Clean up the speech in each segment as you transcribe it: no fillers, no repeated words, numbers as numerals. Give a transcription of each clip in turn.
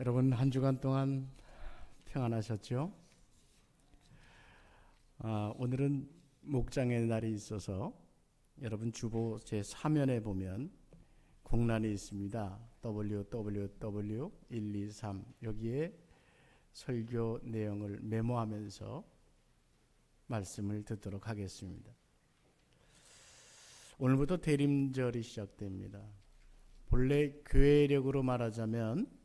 여러분 한 주간 동안 평안하셨죠? 오늘은 목장의 날이 있어서 여러분 주보 제3면에 보면 공란이 있습니다. www123 여기에 설교 내용을 메모하면서 말씀을 듣도록 하겠습니다. 오늘부터 대림절이 시작됩니다. 본래 교회력으로 말하자면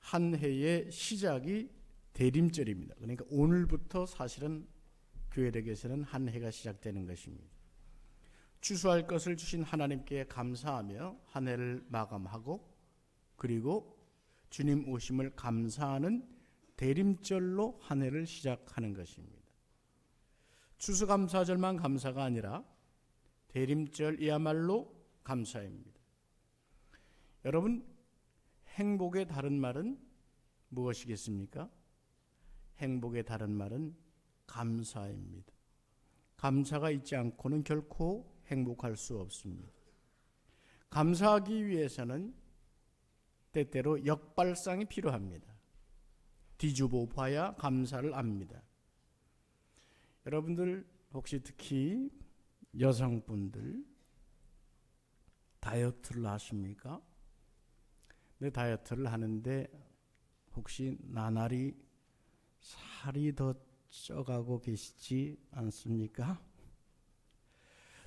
한 해의 시작이 대림절입니다. 그러니까 오늘부터 사실은 교회력에서는 한 해가 시작되는 것입니다. 추수할 것을 주신 하나님께 감사하며 한 해를 마감하고 그리고 주님 오심을 감사하는 대림절로 한 해를 시작하는 것입니다. 추수감사절만 감사가 아니라 대림절이야말로 감사입니다. 여러분, 행복의 다른 말은 무엇이겠습니까? 행복의 다른 말은 감사입니다. 감사가 있지 않고는 결코 행복할 수 없습니다. 감사하기 위해서는 때때로 역발상이 필요합니다. 뒤집어 봐야 감사를 압니다. 여러분들 혹시 특히 여성분들 다이어트를 하십니까? 네, 다이어트를 하는데 혹시 나날이 살이 더 쪄가고 계시지 않습니까?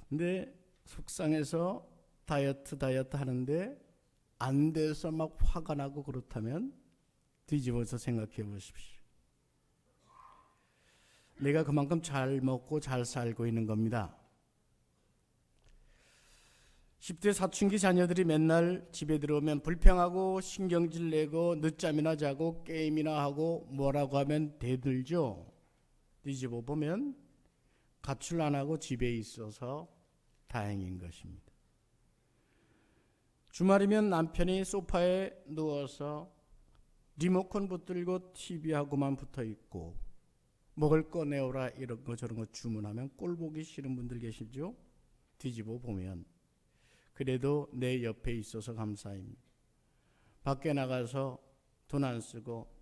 근데 속상해서 다이어트 하는데 안 돼서 막 화가 나고 그렇다면 뒤집어서 생각해 보십시오. 내가 그만큼 잘 먹고 잘 살고 있는 겁니다. 10대 사춘기 자녀들이 맨날 집에 들어오면 불평하고 신경질 내고 늦잠이나 자고 게임이나 하고 뭐라고 하면 대들죠. 뒤집어 보면 가출 안 하고 집에 있어서 다행인 것입니다. 주말이면 남편이 소파에 누워서 리모컨 붙들고 TV하고만 붙어 있고 먹을 거 내오라 이런 거 저런 거 주문하면 꼴 보기 싫은 분들 계시죠? 뒤집어 보면 그래도 내 옆에 있어서 감사입니다. 밖에 나가서 돈 안 쓰고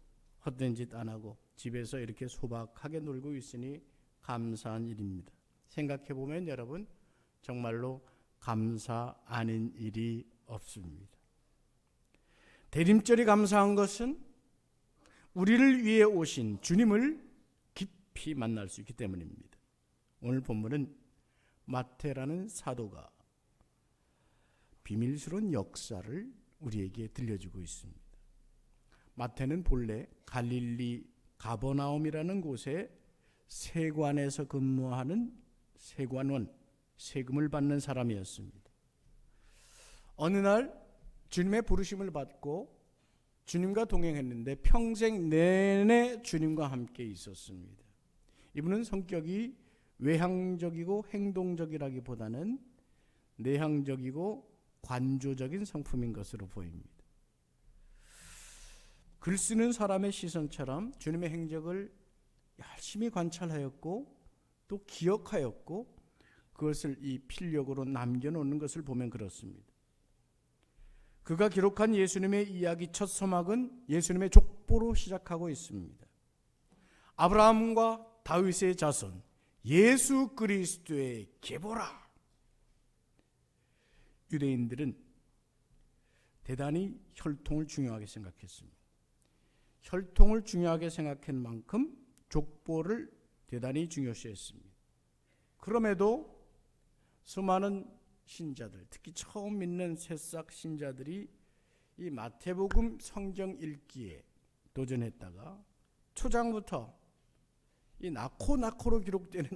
헛된 짓 안 하고 집에서 이렇게 소박하게 놀고 있으니 감사한 일입니다. 생각해 보면 여러분 정말로 감사 아닌 일이 없습니다. 대림절이 감사한 것은 우리를 위해 오신 주님을 깊이 만날 수 있기 때문입니다. 오늘 본문은 마태라는 사도가 비밀스러운 역사를 우리에게 들려주고 있습니다. 마태는 본래 갈릴리 가버나움이라는 곳에 세관에서 근무하는 세관원, 세금을 받는 사람이었습니다. 어느 날 주님의 부르심을 받고 주님과 동행했는데 평생 내내 주님과 함께 있었습니다. 이분은 성격이 외향적이고 행동적이라기보다는 내향적이고 관조적인 성품인 것으로 보입니다. 글 쓰는 사람의 시선처럼 주님의 행적을 열심히 관찰하였고 또 기억하였고 그것을 이 필력으로 남겨놓는 것을 보면 그렇습니다. 그가 기록한 예수님의 이야기 첫 서막은 예수님의 족보로 시작하고 있습니다. 아브라함과 다윗의 자손 예수 그리스도의 계보라. 유대인들은 대단히 혈통을 중요하게 생각했습니다. 혈통을 중요하게 생각한 만큼 족보를 대단히 중요시했습니다. 그럼에도 수많은 신자들, 특히 처음 믿는 새싹 신자들이 이 마태복음 성경 읽기에 도전했다가 초장부터 이 나코로 기록되는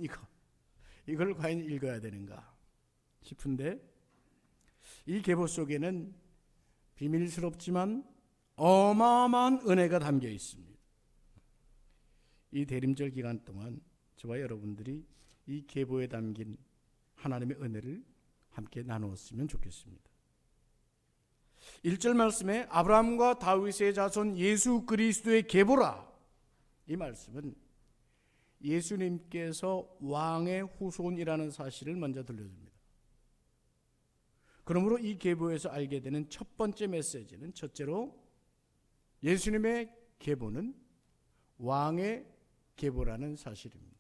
이걸 과연 읽어야 되는가 싶은데 이 계보 속에는 비밀스럽지만 어마어마한 은혜가 담겨 있습니다. 이 대림절 기간 동안 저와 여러분들이 이 계보에 담긴 하나님의 은혜를 함께 나누었으면 좋겠습니다. 1절 말씀에 아브라함과 다윗의 자손 예수 그리스도의 계보라. 이 말씀은 예수님께서 왕의 후손이라는 사실을 먼저 들려줍니다. 그러므로 이 계보에서 알게 되는 첫 번째 메시지는 첫째로 예수님의 계보는 왕의 계보라는 사실입니다.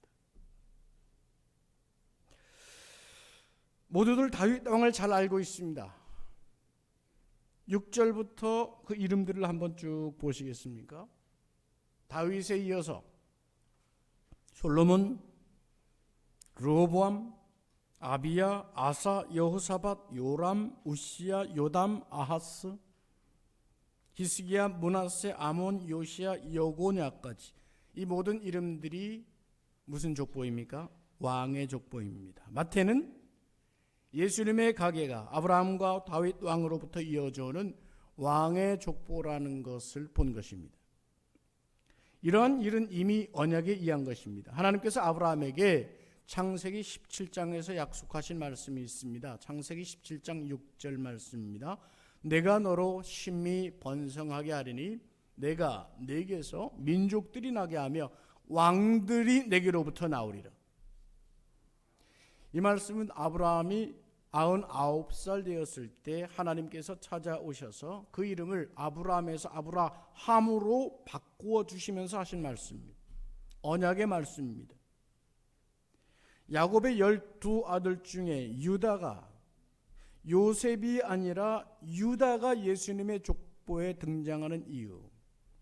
모두들 다윗 왕을 잘 알고 있습니다. 6절부터 그 이름들을 한번 쭉 보시겠습니까? 다윗에 이어서 솔로몬, 르호보암, 아비야, 아사, 여호사밧, 요람, 우시야, 요담, 아하스, 히스기야, 므낫세, 아몬, 요시야, 여고냐까지 이 모든 이름들이 무슨 족보입니까? 왕의 족보입니다. 마태는 예수님의 가계가 아브라함과 다윗 왕으로부터 이어져 오는 왕의 족보라는 것을 본 것입니다. 이러한 일은 이미 언약에 의한 것입니다. 하나님께서 아브라함에게 창세기 17장에서 약속하신 말씀이 있습니다. 창세기 17장 6절 말씀입니다. 내가 너로 심히 번성하게 하리니 내가 네게서 민족들이 나게 하며 왕들이 네게로부터 나오리라. 이 말씀은 아브라함이 99살 되었을 때 하나님께서 찾아오셔서 그 이름을 아브라함에서 아브라함으로 바꾸어 주시면서 하신 말씀입니다. 언약의 말씀입니다. 야곱의 12아들 중에 유다가, 요셉이 아니라 유다가 예수님의 족보에 등장하는 이유,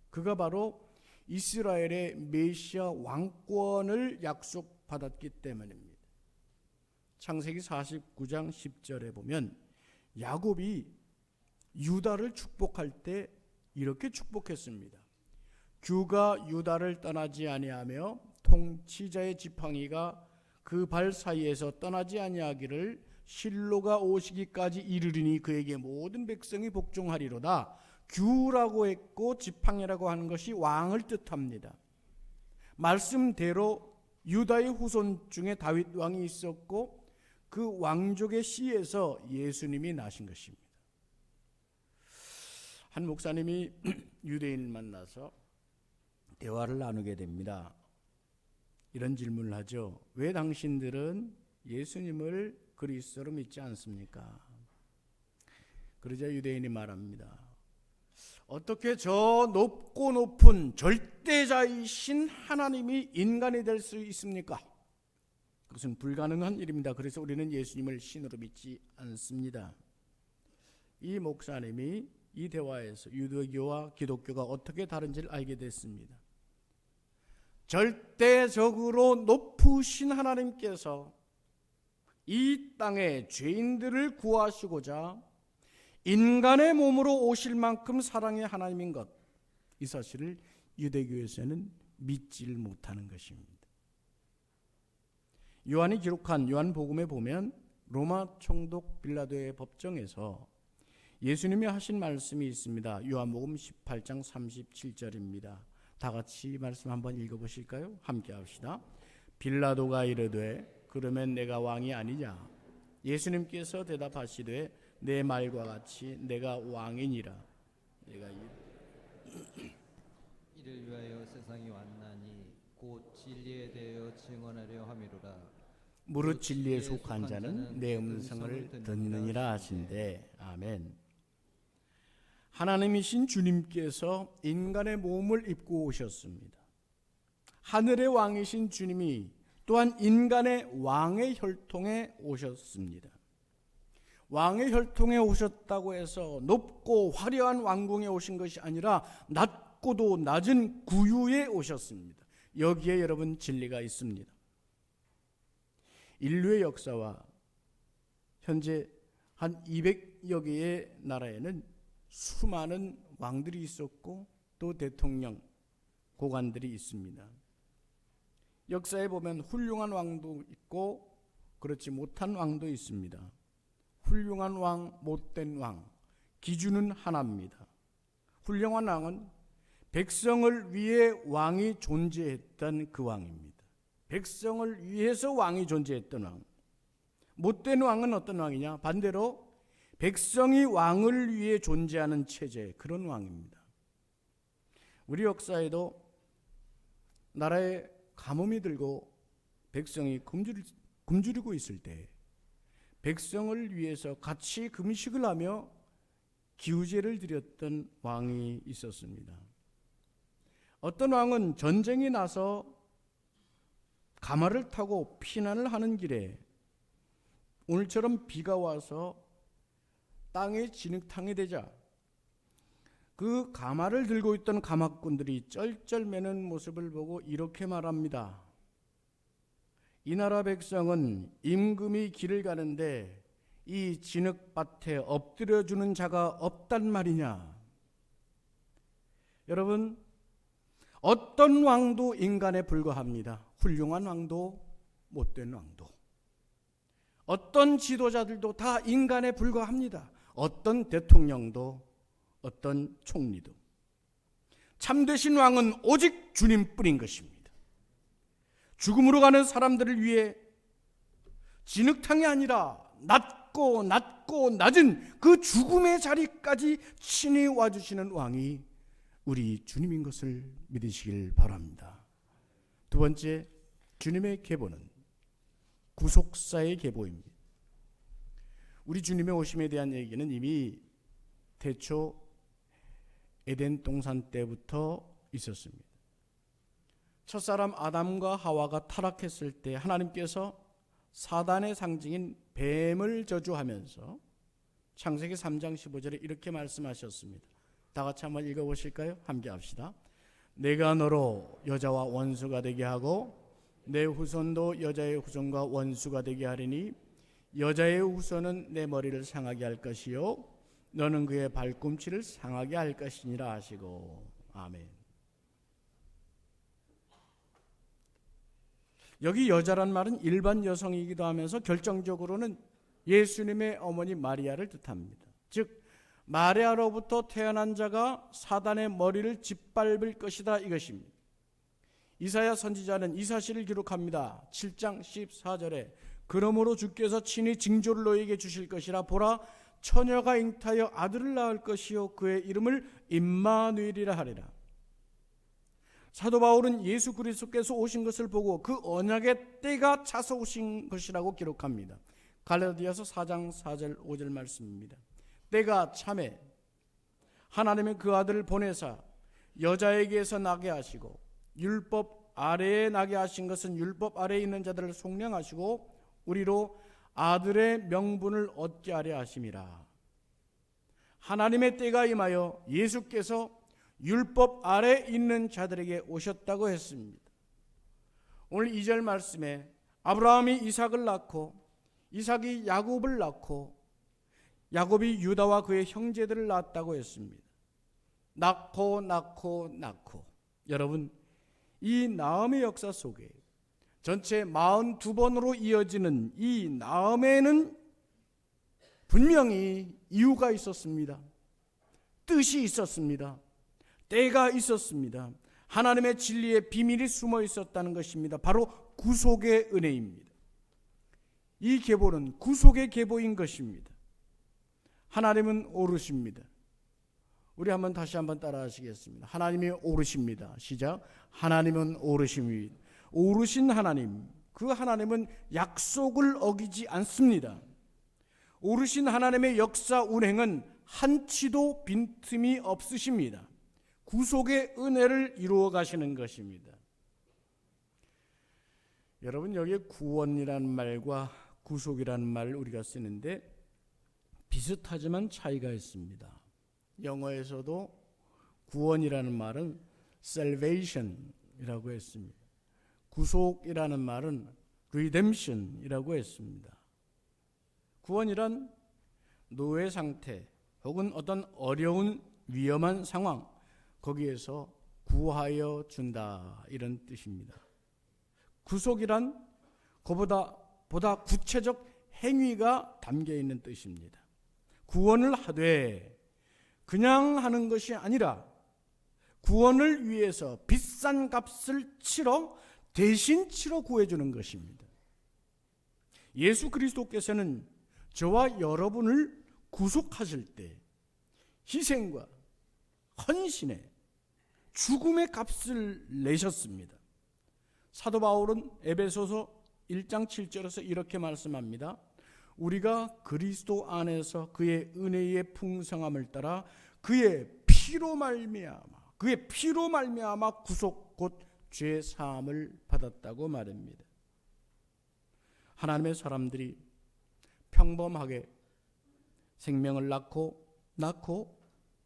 그가 바로 이스라엘의 메시아 왕권을 약속받았기 때문입니다. 창세기 49장 10절에 보면 야곱이 유다를 축복할 때 이렇게 축복했습니다. 규가 유다를 떠나지 아니하며 통치자의 지팡이가 그 발 사이에서 떠나지 아니하기를 실로가 오시기까지 이르리니 그에게 모든 백성이 복종하리로다. 규라고 했고 지팡이라고 하는 것이 왕을 뜻합니다. 말씀대로 유다의 후손 중에 다윗 왕이 있었고 그 왕족의 씨에서 예수님이 나신 것입니다. 한 목사님이 유대인을 만나서 대화를 나누게 됩니다. 이런 질문을 하죠. 왜 당신들은 예수님을 그리스도로 믿지 않습니까? 그러자 유대인이 말합니다. 어떻게 저 높고 높은 절대자이신 하나님이 인간이 될 수 있습니까? 그것은 불가능한 일입니다. 그래서 우리는 예수님을 신으로 믿지 않습니다. 이 목사님이 이 대화에서 유대교와 기독교가 어떻게 다른지를 알게 됐습니다. 절대적으로 높으신 하나님께서 이 땅의 죄인들을 구하시고자 인간의 몸으로 오실 만큼 사랑의 하나님인 것, 이 사실을 유대교에서는 믿지를 못하는 것입니다. 요한이 기록한 요한복음에 보면 로마 총독 빌라도의 법정에서 예수님이 하신 말씀이 있습니다. 요한복음 18장 37절입니다. 다 같이 말씀 한번 읽어보실까요? 함께 합시다. 빌라도가 이르되 그러면 내가 왕이 아니냐? 예수님께서 대답하시되 내 말과 같이 내가 왕이니라. 내가 이를 위하여 세상이 왔나니 곧 진리에 대하여 증언하려 함이로라. 무릇 진리에 속한 자는 내 음성을 듣느니라 하신대. 아멘. 하나님이신 주님께서 인간의 몸을 입고 오셨습니다. 하늘의 왕이신 주님이 또한 인간의 왕의 혈통에 오셨습니다. 왕의 혈통에 오셨다고 해서 높고 화려한 왕궁에 오신 것이 아니라 낮고도 낮은 구유에 오셨습니다. 여기에 여러분 진리가 있습니다. 인류의 역사와 현재 한 200여 개의 나라에는 수많은 왕들이 있었고 또 대통령, 고관들이 있습니다. 역사에 보면 훌륭한 왕도 있고 그렇지 못한 왕도 있습니다. 훌륭한 왕, 못된 왕, 기준은 하나입니다. 훌륭한 왕은 백성을 위해 왕이 존재했던 그 왕입니다. 백성을 위해서 왕이 존재했던 왕. 못된 왕은 어떤 왕이냐? 반대로 백성이 왕을 위해 존재하는 체제, 그런 왕입니다. 우리 역사에도 나라에 가뭄이 들고 백성이 굶주리고 있을 때 백성을 위해서 같이 금식을 하며 기우제를 드렸던 왕이 있었습니다. 어떤 왕은 전쟁이 나서 가마를 타고 피난을 하는 길에 오늘처럼 비가 와서 땅에 진흙탕이 되자 그 가마를 들고 있던 가마꾼들이 쩔쩔매는 모습을 보고 이렇게 말합니다. 이 나라 백성은 임금이 길을 가는데 이 진흙밭에 엎드려주는 자가 없단 말이냐. 여러분, 어떤 왕도 인간에 불과합니다. 훌륭한 왕도 못된 왕도, 어떤 지도자들도 다 인간에 불과합니다. 어떤 대통령도 어떤 총리도. 참되신 왕은 오직 주님뿐인 것입니다. 죽음으로 가는 사람들을 위해 진흙탕이 아니라 낮고 낮은 그 죽음의 자리까지 친히 와주시는 왕이 우리 주님인 것을 믿으시길 바랍니다. 두 번째, 주님의 계보는 구속사의 계보입니다. 우리 주님의 오심에 대한 얘기는 이미 태초 에덴 동산 때부터 있었습니다. 첫사람 아담과 하와가 타락했을 때 하나님께서 사단의 상징인 뱀을 저주하면서 창세기 3장 15절에 이렇게 말씀하셨습니다. 다 같이 한번 읽어보실까요? 함께 합시다. 내가 너로 여자와 원수가 되게 하고 내 후손도 여자의 후손과 원수가 되게 하리니 여자의 후손은 내 머리를 상하게 할 것이요 너는 그의 발꿈치를 상하게 할 것이니라 하시고. 아멘. 여기 여자란 말은 일반 여성이기도 하면서 결정적으로는 예수님의 어머니 마리아를 뜻합니다. 즉 마리아로부터 태어난 자가 사단의 머리를 짓밟을 것이다 이것입니다. 이사야 선지자는 이 사실을 기록합니다. 7장 14절에 그러므로 주께서 친히 징조를 너에게 주실 것이라 보라 처녀가 잉타하여 아들을 낳을 것이요 그의 이름을 임마누엘이라 하리라. 사도 바울은 예수 그리스도께서 오신 것을 보고 그 언약의 때가 차서 오신 것이라고 기록합니다. 갈라디아서 4장 4절 5절 말씀입니다. 때가 참에 하나님의 그 아들을 보내사 여자에게서 나게 하시고 율법 아래에 나게 하신 것은 율법 아래에 있는 자들을 속량하시고 우리로 아들의 명분을 얻게 하려 하심이라. 하나님의 때가 임하여 예수께서 율법 아래 있는 자들에게 오셨다고 했습니다. 오늘 2절 말씀에 아브라함이 이삭을 낳고 이삭이 야곱을 낳고 야곱이 유다와 그의 형제들을 낳았다고 했습니다. 낳고 여러분, 이 낳음의 역사 속에 전체 42번으로 이어지는 이 낳음에는 분명히 이유가 있었습니다. 뜻이 있었습니다. 때가 있었습니다. 하나님의 진리의 비밀이 숨어 있었다는 것입니다. 바로 구속의 은혜입니다. 이 계보는 구속의 계보인 것입니다. 하나님은 오르십니다. 우리 다시 한번 따라 하시겠습니다. 하나님이 오르십니다. 시작. 하나님은 오르십니다. 오르신 하나님, 그 하나님은 약속을 어기지 않습니다. 오르신 하나님의 역사 운행은 한치도 빈틈이 없으십니다. 구속의 은혜를 이루어 가시는 것입니다. 여러분, 여기에 구원이라는 말과 구속이라는 말을 우리가 쓰는데 비슷하지만 차이가 있습니다. 영어에서도 구원이라는 말은 salvation이라고 했습니다. 구속이라는 말은 redemption이라고 했습니다. 구원이란 노예 상태 혹은 어떤 어려운 위험한 상황, 거기에서 구하여 준다 이런 뜻입니다. 구속이란 보다 구체적 행위가 담겨 있는 뜻입니다. 구원을 하되 그냥 하는 것이 아니라 구원을 위해서 비싼 값을 대신 치러 구해주는 것입니다. 예수 그리스도께서는 저와 여러분을 구속하실 때 희생과 헌신의 죽음의 값을 내셨습니다. 사도 바울은 에베소서 1장 7절에서 이렇게 말씀합니다. 우리가 그리스도 안에서 그의 은혜의 풍성함을 따라 그의 피로 말미암아 그의 피로 말미암아 구속 곧 죄 사함을 받았다고 말합니다. 하나님의 사람들이 평범하게 생명을 낳고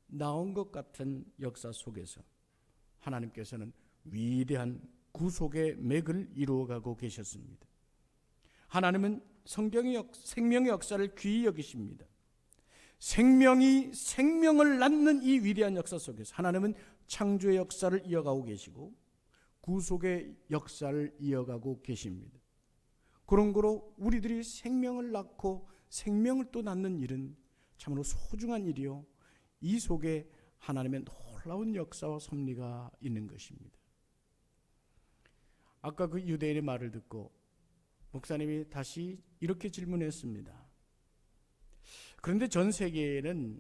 나온 것 같은 역사 속에서 하나님께서는 위대한 구속의 맥을 이루어가고 계셨습니다. 하나님은 생명의 역사를 귀히 여기십니다. 생명이 생명을 낳는 이 위대한 역사 속에서 하나님은 창조의 역사를 이어가고 계시고 구속의 역사를 이어가고 계십니다. 그런 거로 우리들이 생명을 낳고 생명을 또 낳는 일은 참으로 소중한 일이요, 이 속에 하나님의 놀라운 역사와 섭리가 있는 것입니다. 아까 그 유대인의 말을 듣고 목사님이 다시 이렇게 질문했습니다. 그런데 전 세계에는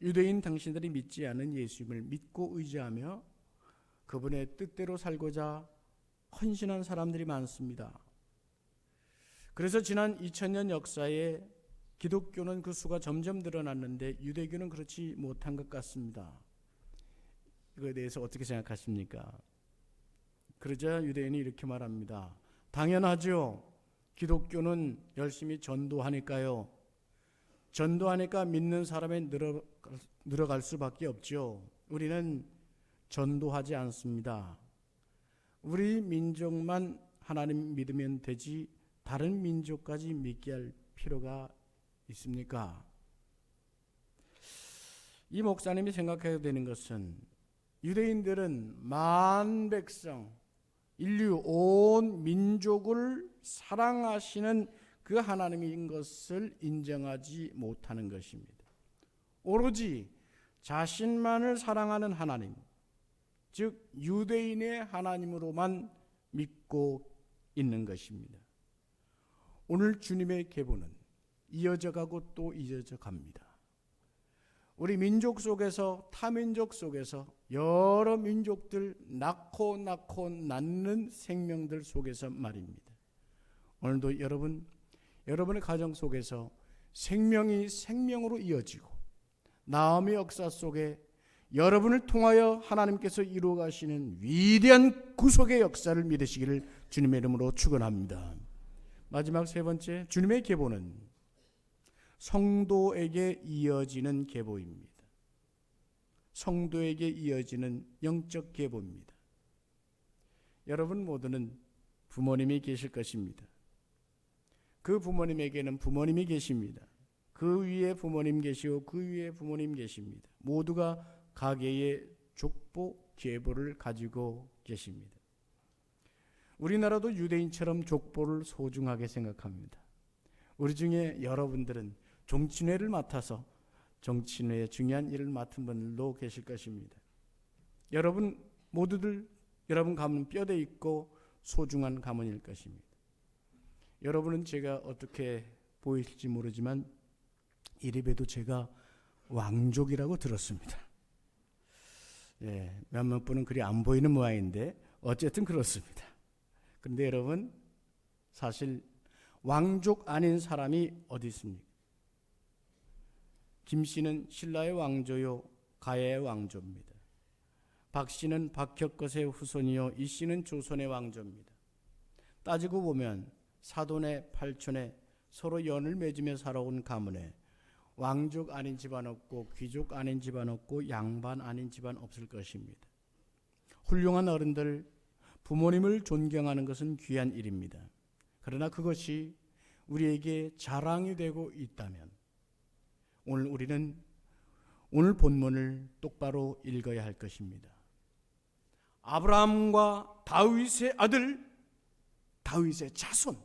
유대인 당신들이 믿지 않은 예수님을 믿고 의지하며 그분의 뜻대로 살고자 헌신한 사람들이 많습니다. 그래서 지난 2000년 역사에 기독교는 그 수가 점점 늘어났는데 유대교는 그렇지 못한 것 같습니다. 이거에 대해서 어떻게 생각하십니까? 그러자 유대인이 이렇게 말합니다. 당연하죠. 기독교는 열심히 전도하니까요. 전도하니까 믿는 사람이 늘어갈 수밖에 없죠. 우리는 전도하지 않습니다. 우리 민족만 하나님 믿으면 되지 다른 민족까지 믿게 할 필요가 있습니까? 이 목사님이 생각해야 되는 것은 유대인들은 만 백성, 인류 온 민족을 사랑하시는 그 하나님인 것을 인정하지 못하는 것입니다. 오로지 자신만을 사랑하는 하나님, 즉 유대인의 하나님으로만 믿고 있는 것입니다. 오늘 주님의 계보는 이어져 가고 또 이어져 갑니다. 우리 민족 속에서 타민족 속에서 여러 민족들 낳고 낳는 생명들 속에서 말입니다. 오늘도 여러분의 가정 속에서 생명이 생명으로 이어지고 나음의 역사 속에 여러분을 통하여 하나님께서 이루어 가시는 위대한 구속의 역사를 믿으시기를 주님의 이름으로 축원합니다. 마지막 세 번째, 주님의 계보는 성도에게 이어지는 계보입니다. 성도에게 이어지는 영적 계보입니다. 여러분 모두는 부모님이 계실 것입니다. 그 부모님에게는 부모님이 계십니다. 그 위에 부모님 계시고 그 위에 부모님 계십니다. 모두가 가계의 족보 계보를 가지고 계십니다. 우리나라도 유대인처럼 족보를 소중하게 생각합니다. 우리 중에 여러분들은 종친회를 맡아서 종친회의 중요한 일을 맡은 분들도 계실 것입니다. 여러분 모두들 여러분 가문 뼈대 있고 소중한 가문일 것입니다. 여러분은 제가 어떻게 보이실지 모르지만 이래봬도 제가 왕족이라고 들었습니다. 몇몇 분은 그리 안 보이는 모양인데 어쨌든 그렇습니다. 그런데 여러분, 사실 왕족 아닌 사람이 어디 있습니까? 김 씨는 신라의 왕조요, 가야의 왕조입니다. 박 씨는 박혁것의 후손이요, 이 씨는 조선의 왕조입니다. 따지고 보면 사돈의 팔촌에 서로 연을 맺으며 살아온 가문에 왕족 아닌 집안 없고 귀족 아닌 집안 없고 양반 아닌 집안 없을 것입니다. 훌륭한 어른들, 부모님을 존경하는 것은 귀한 일입니다. 그러나 그것이 우리에게 자랑이 되고 있다면 오늘 본문을 똑바로 읽어야 할 것입니다. 아브라함과 다윗의 아들, 다윗의 자손,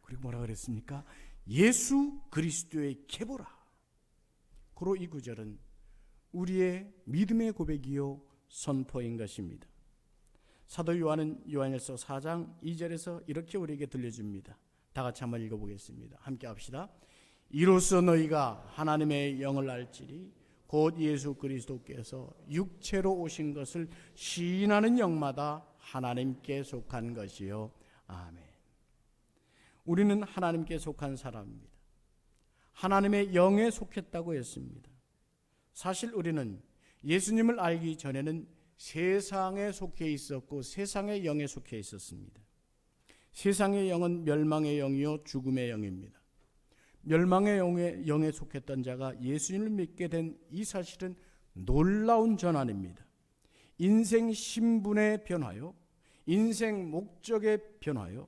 그리고 뭐라 그랬습니까? 예수 그리스도의 계보라. 그로 이 구절은 우리의 믿음의 고백이요 선포인 것입니다. 사도 요한은 요한일서 4장 2절에서 이렇게 우리에게 들려줍니다. 다 같이 한번 읽어보겠습니다. 함께 합시다. 이로써 너희가 하나님의 영을 알지니 곧 예수 그리스도께서 육체로 오신 것을 시인하는 영마다 하나님께 속한 것이요. 아멘. 우리는 하나님께 속한 사람입니다. 하나님의 영에 속했다고 했습니다. 사실 우리는 예수님을 알기 전에는 세상에 속해 있었고 세상의 영에 속해 있었습니다. 세상의 영은 멸망의 영이요 죽음의 영입니다. 멸망의 영에 속했던 자가 예수님을 믿게 된 이 사실은 놀라운 전환입니다. 인생 신분의 변화요, 인생 목적의 변화요,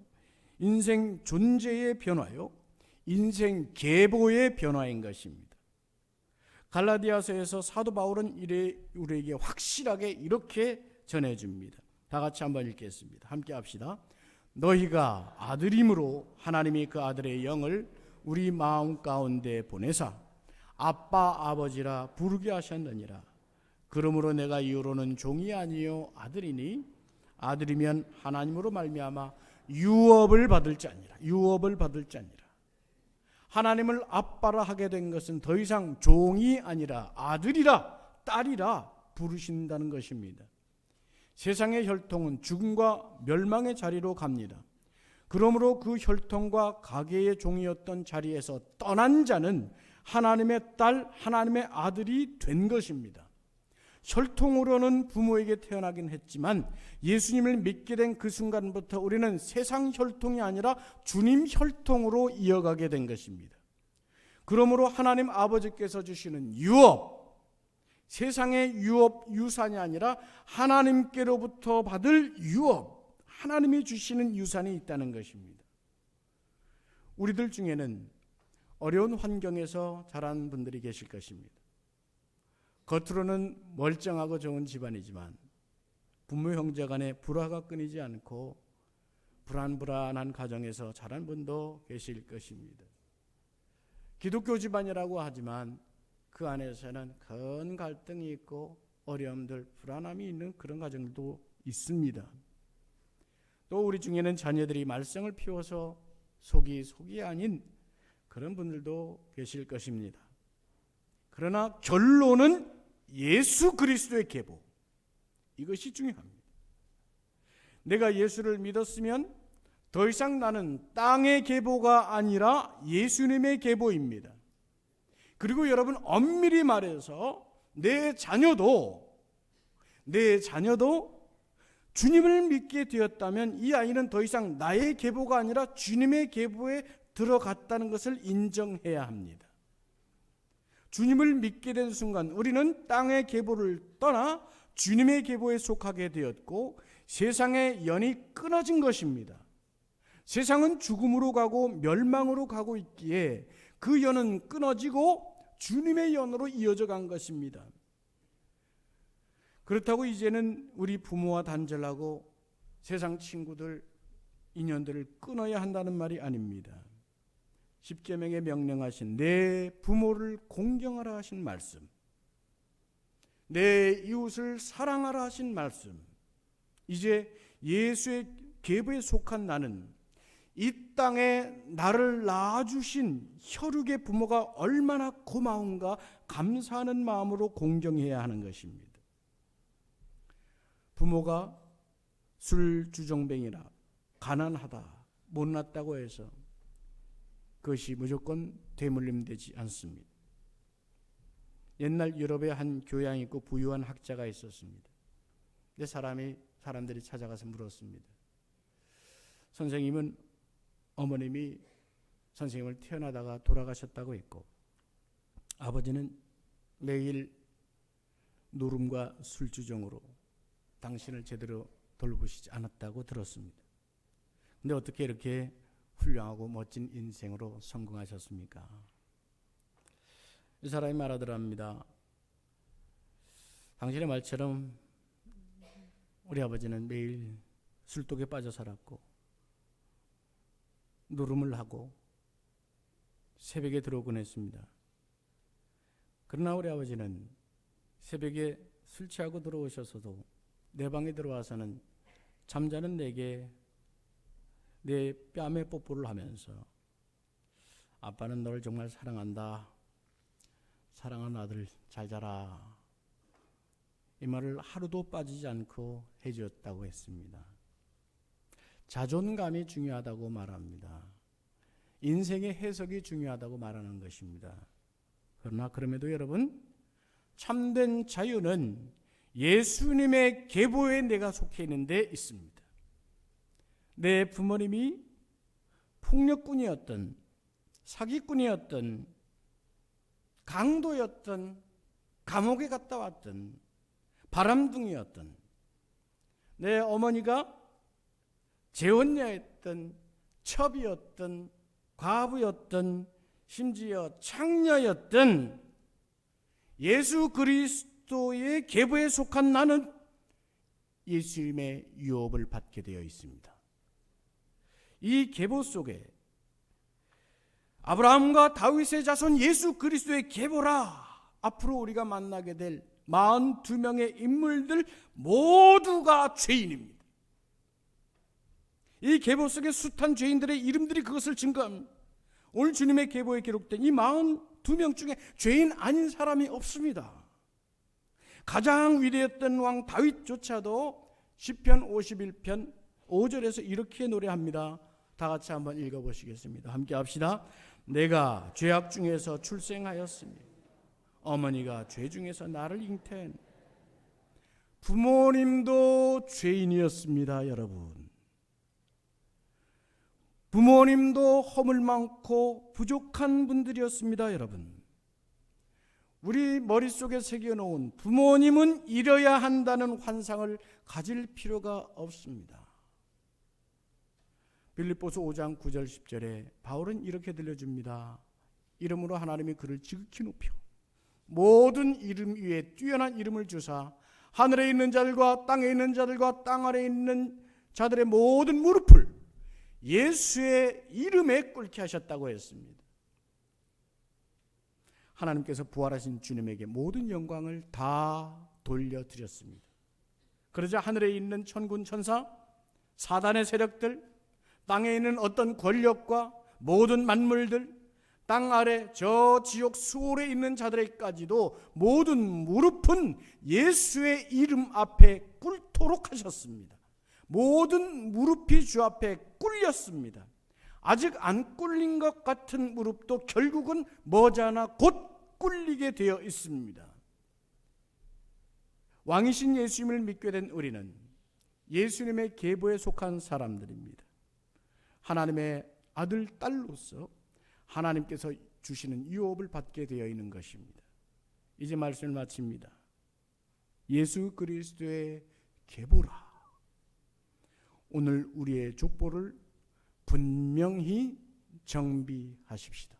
인생 존재의 변화요, 인생 계보의 변화인 것입니다. 갈라디아서에서 사도 바울은 우리에게 확실하게 이렇게 전해줍니다. 다 같이 한번 읽겠습니다. 함께 합시다. 너희가 아들임으로 하나님이 그 아들의 영을 우리 마음 가운데 보내사 아빠 아버지라 부르게 하셨느니라. 그러므로 내가 이후로는 종이 아니요 아들이니 아들이면 하나님으로 말미암아 유업을 받을 자니라. 유업을 받을 자니라. 하나님을 아빠라 하게 된 것은 더 이상 종이 아니라 아들이라 딸이라 부르신다는 것입니다. 세상의 혈통은 죽음과 멸망의 자리로 갑니다. 그러므로 그 혈통과 가계의 종이었던 자리에서 떠난 자는 하나님의 딸, 하나님의 아들이 된 것입니다. 혈통으로는 부모에게 태어나긴 했지만 예수님을 믿게 된 그 순간부터 우리는 세상 혈통이 아니라 주님 혈통으로 이어가게 된 것입니다. 그러므로 하나님 아버지께서 주시는 유업, 세상의 유업, 유산이 아니라 하나님께로부터 받을 유업, 하나님이 주시는 유산이 있다는 것입니다. 우리들 중에는 어려운 환경에서 자란 분들이 계실 것입니다. 겉으로는 멀쩡하고 좋은 집안이지만 부모 형제 간에 불화가 끊이지 않고 불안불안한 가정에서 자란 분도 계실 것입니다. 기독교 집안이라고 하지만 그 안에서는 큰 갈등이 있고 어려움들, 불안함이 있는 그런 가정도 있습니다. 또 우리 중에는 자녀들이 말썽을 피워서 속이 아닌 그런 분들도 계실 것입니다. 그러나 결론은 예수 그리스도의 계보, 이것이 중요합니다. 내가 예수를 믿었으면 더 이상 나는 땅의 계보가 아니라 예수님의 계보입니다. 그리고 여러분, 엄밀히 말해서 내 자녀도 주님을 믿게 되었다면 이 아이는 더 이상 나의 계보가 아니라 주님의 계보에 들어갔다는 것을 인정해야 합니다. 주님을 믿게 된 순간 우리는 땅의 계보를 떠나 주님의 계보에 속하게 되었고 세상의 연이 끊어진 것입니다. 세상은 죽음으로 가고 멸망으로 가고 있기에 그 연은 끊어지고 주님의 연으로 이어져 간 것입니다. 그렇다고 이제는 우리 부모와 단절하고 세상 친구들, 인연들을 끊어야 한다는 말이 아닙니다. 십계명에 명령하신 내 부모를 공경하라 하신 말씀, 내 이웃을 사랑하라 하신 말씀, 이제 예수의 계보에 속한 나는 이 땅에 나를 낳아주신 혈육의 부모가 얼마나 고마운가 감사하는 마음으로 공경해야 하는 것입니다. 부모가 술주정뱅이라 가난하다, 못났다고 해서 그것이 무조건 되물림되지 않습니다. 옛날 유럽에 한 교양 있고 부유한 학자가 있었습니다. 근데 사람들이 찾아가서 물었습니다. 선생님은 어머님이 선생님을 태어나다가 돌아가셨다고 했고 아버지는 매일 노름과 술주정으로 당신을 제대로 돌보시지 않았다고 들었습니다. 근데 어떻게 이렇게 훌륭하고 멋진 인생으로 성공하셨습니까? 이 사람이 말하더랍니다. 당신의 말처럼 우리 아버지는 매일 술독에 빠져 살았고 노름을 하고 새벽에 들어오곤 했습니다. 그러나 우리 아버지는 새벽에 술 취하고 들어오셔서도 내 방에 들어와서는 잠자는 내게 내 뺨에 뽀뽀를 하면서 아빠는 너를 정말 사랑한다. 사랑하는 아들 잘 자라. 이 말을 하루도 빠지지 않고 해주었다고 했습니다. 자존감이 중요하다고 말합니다. 인생의 해석이 중요하다고 말하는 것입니다. 그러나 그럼에도 여러분, 참된 자유는 예수님의 계보에 내가 속해 있는 데 있습니다. 내 부모님이 폭력꾼이었던, 사기꾼이었던, 강도였던, 감옥에 갔다 왔던, 바람둥이였던, 내 어머니가 재혼녀였던, 첩이었던, 과부였던, 심지어 창녀였던 예수 그리스도의 계보에 속한 나는 예수님의 유업을 받게 되어 있습니다. 이 계보 속에 아브라함과 다윗의 자손 예수 그리스도의 계보라, 앞으로 우리가 만나게 될 42명의 인물들 모두가 죄인입니다. 이 계보 속에 숱한 죄인들의 이름들이 그것을 증거합니다. 오늘 주님의 계보에 기록된 이 42명 중에 죄인 아닌 사람이 없습니다. 가장 위대했던 왕 다윗조차도 시편 51편 5절에서 이렇게 노래합니다. 다 같이 한번 읽어보시겠습니다. 함께 합시다. 내가 죄악 중에서 출생하였으니 어머니가 죄 중에서 나를 잉태한. 부모님도 죄인이었습니다. 여러분, 부모님도 허물 많고 부족한 분들이었습니다. 여러분, 우리 머릿속에 새겨놓은 부모님은 이뤄야 한다는 환상을 가질 필요가 없습니다. 빌립보서 5장 9절 10절에 바울은 이렇게 들려줍니다. 이름으로 하나님이 그를 지극히 높여 모든 이름 위에 뛰어난 이름을 주사 하늘에 있는 자들과 땅에 있는 자들과 땅 아래에 있는 자들의 모든 무릎을 예수의 이름에 꿇게 하셨다고 했습니다. 하나님께서 부활하신 주님에게 모든 영광을 다 돌려드렸습니다. 그러자 하늘에 있는 천군 천사, 사단의 세력들, 땅에 있는 어떤 권력과 모든 만물들, 땅 아래 저 지옥 수월에 있는 자들에게까지도 모든 무릎은 예수의 이름 앞에 꿇도록 하셨습니다. 모든 무릎이 주 앞에 꿇렸습니다. 아직 안 꿇린 것 같은 무릎도 결국은 머지않아 곧 꿇리게 되어 있습니다. 왕이신 예수님을 믿게 된 우리는 예수님의 계보에 속한 사람들입니다. 하나님의 아들, 딸로서 하나님께서 주시는 유업을 받게 되어 있는 것입니다. 이제 말씀을 마칩니다. 예수 그리스도의 계보라. 오늘 우리의 족보를 분명히 정비하십시다.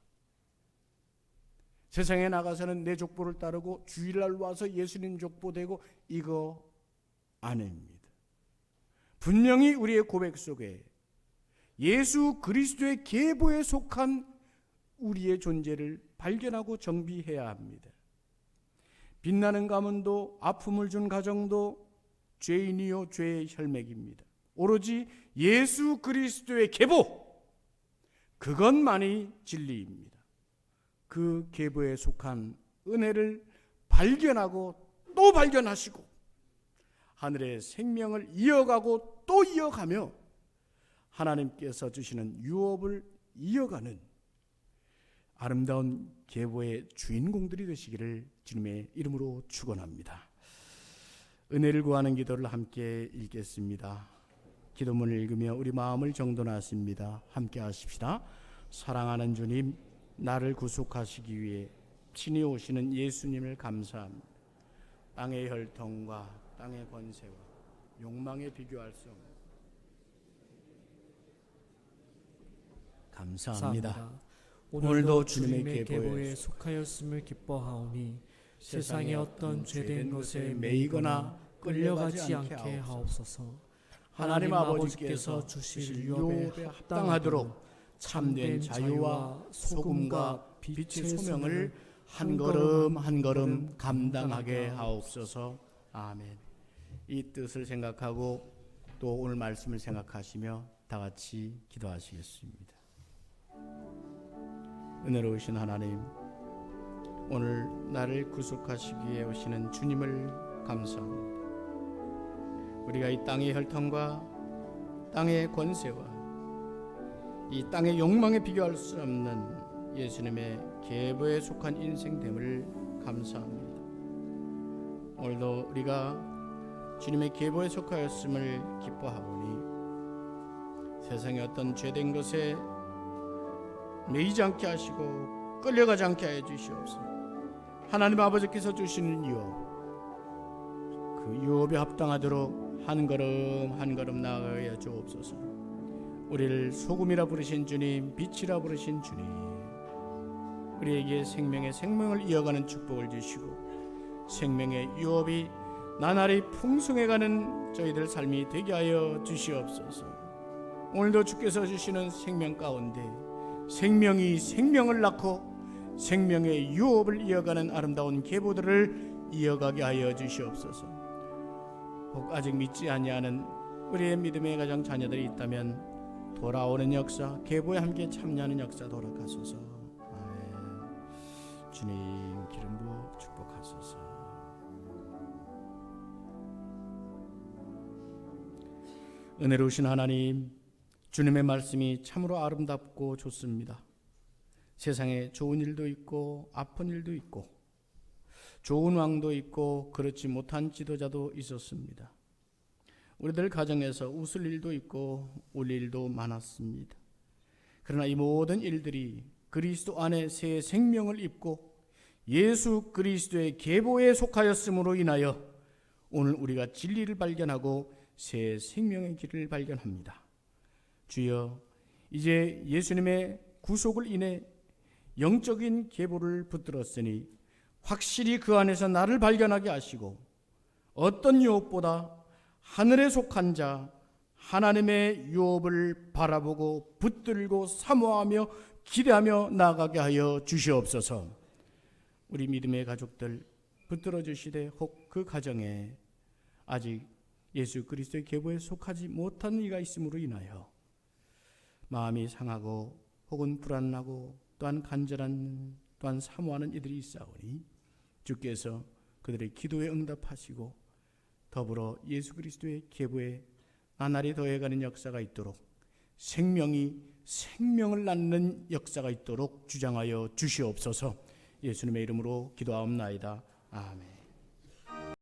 세상에 나가서는 내 족보를 따르고 주일날 와서 예수님 족보 되고 이거 아닙니다. 분명히 우리의 고백 속에 예수 그리스도의 계보에 속한 우리의 존재를 발견하고 정비해야 합니다. 빛나는 가문도 아픔을 준 가정도 죄인이요 죄의 혈맥입니다. 오로지 예수 그리스도의 계보, 그것만이 진리입니다. 그 계보에 속한 은혜를 발견하고 또 발견하시고 하늘의 생명을 이어가고 또 이어가며 하나님께서 주시는 유업을 이어가는 아름다운 계보의 주인공들이 되시기를 주님의 이름으로 축원합니다. 은혜를 구하는 기도를 함께 읽겠습니다. 기도문을 읽으며 우리 마음을 정돈하십니다. 함께 하십시다. 사랑하는 주님, 나를 구속하시기 위해 친히 오시는 예수님을 감사합니다. 땅의 혈통과 땅의 권세와 욕망에 비교할 수 없는 감사합니다. 오늘도 주님의 계보에 속하였음을 기뻐하오니 세상의 어떤 죄된 것에 매이거나 끌려가지 않게 하옵소서. 하나님 아버지께서 주실 유업에 합당하도록 참된 자유와 소금과 빛의 소명을 한 걸음 한 걸음 감당하게 하옵소서. 아멘. 이 뜻을 생각하고 또 오늘 말씀을 생각하시며 다 같이 기도하시겠습니다. 은혜로우신 하나님, 오늘 나를 구속하시기 위해 오시는 주님을 감사합니다. 우리가 이 땅의 혈통과 땅의 권세와 이 땅의 욕망에 비교할 수 없는 예수님의 계보에 속한 인생됨을 감사합니다. 오늘도 우리가 주님의 계보에 속하였음을 기뻐하오니 세상의 어떤 죄된 것에 매이지 않게 하시고 끌려가지 않게 하여 주시옵소서. 하나님 아버지께서 주시는 유업, 그 유업에 합당하도록 한 걸음 한 걸음 나아가야 주옵소서. 우리를 소금이라 부르신 주님, 빛이라 부르신 주님, 우리에게 생명을 이어가는 축복을 주시고 생명의 유업이 나날이 풍성해가는 저희들 삶이 되게 하여 주시옵소서. 오늘도 주께서 주시는 생명 가운데 생명이 생명을 낳고 생명의 유업을 이어가는 아름다운 계보들을 이어가게 하여 주시옵소서. 혹 아직 믿지 아니하는 우리의 믿음의 가정 자녀들이 있다면 돌아오는 역사, 계보에 함께 참여하는 역사 돌아가소서. 아멘. 주님 기름 부어 축복하소서. 은혜로우신 하나님, 주님의 말씀이 참으로 아름답고 좋습니다. 세상에 좋은 일도 있고 아픈 일도 있고 좋은 왕도 있고 그렇지 못한 지도자도 있었습니다. 우리들 가정에서 웃을 일도 있고 울 일도 많았습니다. 그러나 이 모든 일들이 그리스도 안에 새 생명을 입고 예수 그리스도의 계보에 속하였음으로 인하여 오늘 우리가 진리를 발견하고 새 생명의 길을 발견합니다. 주여, 이제 예수님의 구속을 인해 영적인 계보를 붙들었으니 확실히 그 안에서 나를 발견하게 하시고 어떤 유업보다 하늘에 속한 자 하나님의 유업을 바라보고 붙들고 사모하며 기대하며 나아가게 하여 주시옵소서. 우리 믿음의 가족들 붙들어 주시되 혹 그 가정에 아직 예수 그리스도의 계보에 속하지 못한 이가 있음으로 인하여 마음이 상하고 혹은 불안하고 또한 간절한 또한 사모하는 이들이 있사오니 주께서 그들의 기도에 응답하시고 더불어 예수 그리스도의 계보에 나날이 더해가는 역사가 있도록 생명이 생명을 낳는 역사가 있도록 주장하여 주시옵소서. 예수님의 이름으로 기도하옵나이다. 아멘.